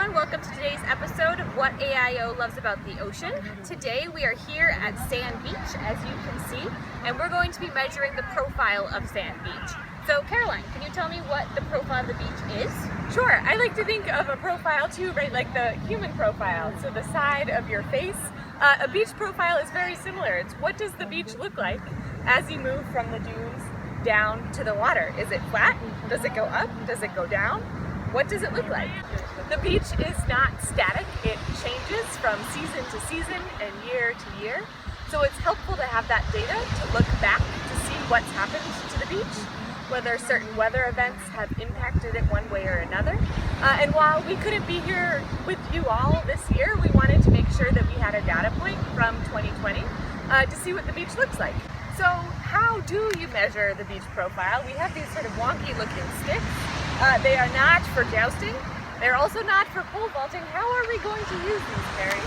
everyone, welcome to today's episode of What AIO Loves About the Ocean. Today we are here at Sand Beach, as you can see, and we're going to be measuring the profile of Sand Beach. So Caroline, can you tell me what the profile of the beach is? Sure, I like to think of a profile too, right, like the human profile, so the side of your face. A beach profile is very similar. It's what does the beach look like as you move from the dunes down to the water? Is it flat? Does it go up? Does it go down? What does it look like? The beach is not static. It changes from season to season and year to year. So it's helpful to have that data to look back to see what's happened to the beach, whether certain weather events have impacted it one way or another. And while we couldn't be here with you all this year, we wanted to make sure that we had a data point from 2020 to see what the beach looks like. So how do you measure the beach profile? We have these sort of wonky looking sticks. They are not for jousting. They're also not for pole vaulting. How are we going to use these, Carrie?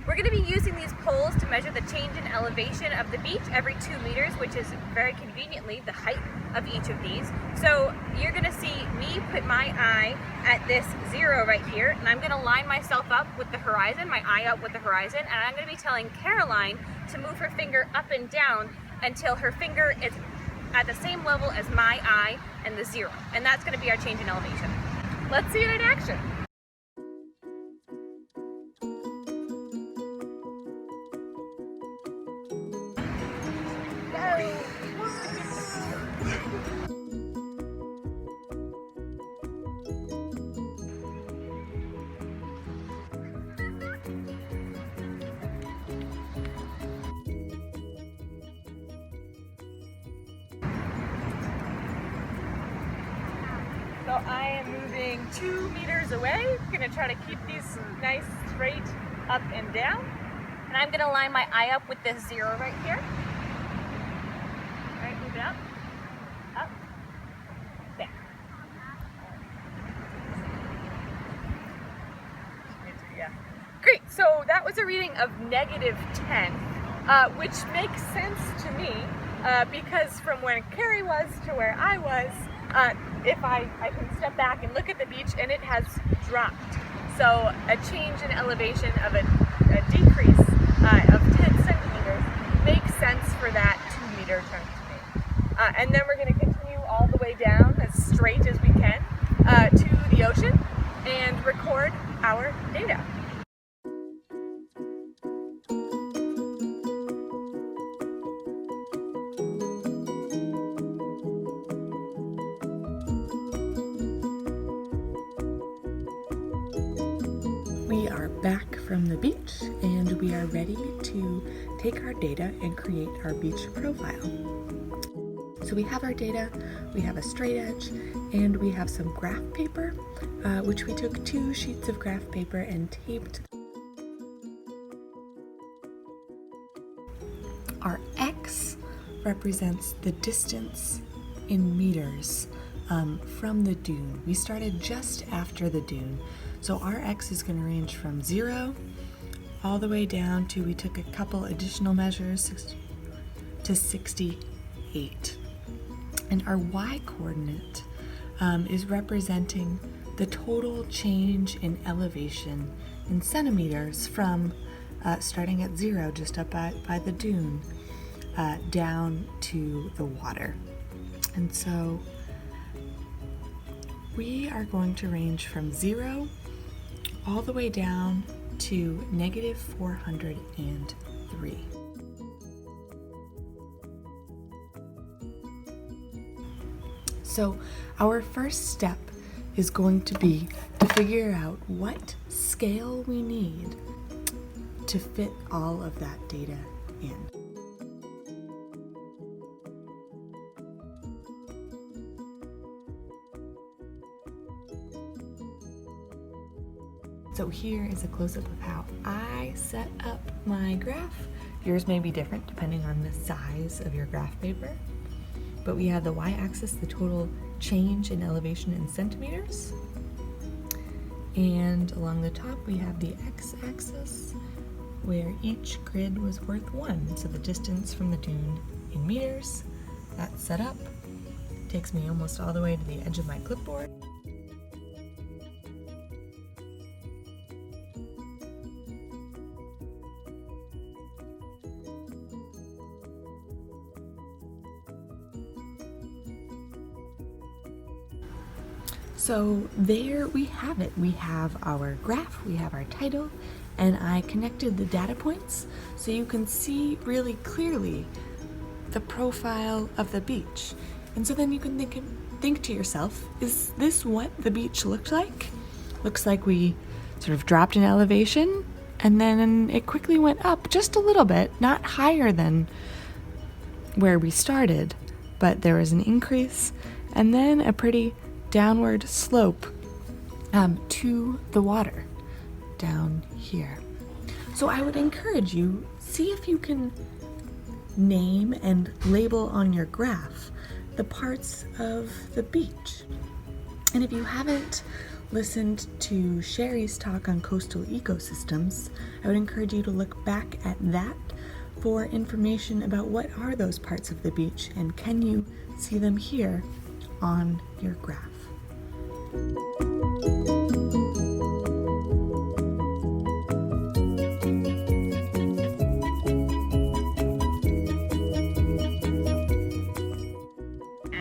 We're going to be using these poles to measure the change in elevation of the beach every 2 meters, which is very conveniently the height of each of these. So you're going to see me put my eye at this 0 right here, and I'm going to line myself up with the horizon, my eye up with the horizon, and I'm going to be telling Caroline to move her finger up and down until her finger is at the same level as my eye and the 0. And that's going to be our change in elevation. Let's see it in action. So I am moving 2 meters away. I'm gonna try to keep these nice straight up and down. And I'm gonna line my eye up with this 0 right here. All right, move it up, there. Yeah. Great, so that was a reading of -10, which makes sense to me because from where Carrie was to where I was, if I can step back and look at the beach, and it has dropped. So a change in elevation of a decrease of 10 centimeters makes sense for that 2 meter chunk to me. And then we're going to continue all the way down as straight as we can to the ocean and record our data. We are back from the beach and we are ready to take our data and create our beach profile. So we have our data, we have a straight edge, and we have some graph paper, which we took 2 sheets of graph paper and taped. Our X represents the distance in meters from the dune. We started just after the dune. So our X is going to range from 0 all the way down to, we took a couple additional measures, to 68. And our Y coordinate is representing the total change in elevation in centimeters from starting at 0, just up by the dune, down to the water. And so we are going to range from 0 all the way down to -403. So our first step is going to be to figure out what scale we need to fit all of that data in. So here is a close-up of how I set up my graph. Yours may be different depending on the size of your graph paper. But we have the y-axis, the total change in elevation in centimeters. And along the top we have the x-axis, where each grid was worth 1. So the distance from the dune in meters. That's set up. Takes me almost all the way to the edge of my clipboard. So there we have it. We have our graph, we have our title, and I connected the data points so you can see really clearly the profile of the beach. And so then you can think to yourself, is this what the beach looked like? Looks like we sort of dropped in elevation and then it quickly went up just a little bit, not higher than where we started, but there was an increase and then a pretty downward slope to the water down here. So I would encourage you, see if you can name and label on your graph the parts of the beach. And if you haven't listened to Sherry's talk on coastal ecosystems, I would encourage you to look back at that for information about what are those parts of the beach and can you see them here on your graph.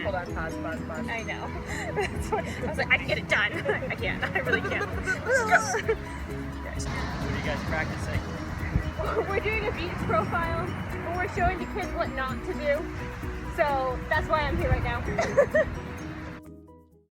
Hold on, pause. I know. That's what, I was like, I can get it done. I can't. I really can't. Let's go. What are you guys practicing? We're doing a beach profile, but we're showing the kids what not to do. So that's why I'm here right now.